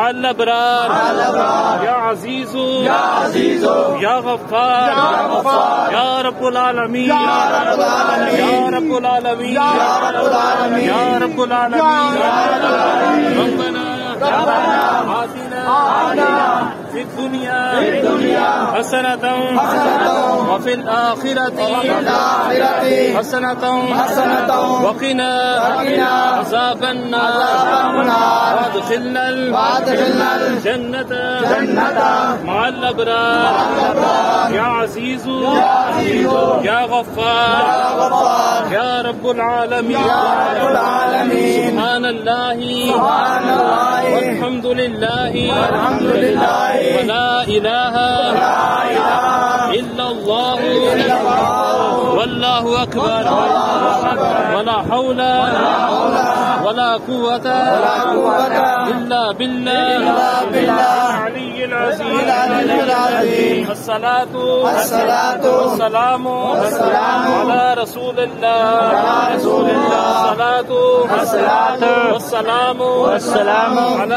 मअल अबरार या अज़ीज़ु या गफ़्फ़ार या रब्बुल आलमीन या रब्बुल आलमीन या रब्बुल आलमीन रब्बना आतिना फिद दुनिया हसनतन व फिल आखिरति हसनतन वक़िना अज़ाबन नार वअदखिलनल जन्नत मअल अबरार या अज़ीज़ु या गफ़्फ़ार या रब्बुल आलमीन सुब्हानल्लाहि वल्हम्दुलिल्लाहि वला इलाहा इल्लल्लाह वल्लाहु अकबर वला हौला वला कुव्वता इल्ला बिल्लाहिल अलिय्यिल अज़ीम। अस्सलातु वस्सलामु अला रसूलिल्लाह अस्सलातु वस्सलामु अला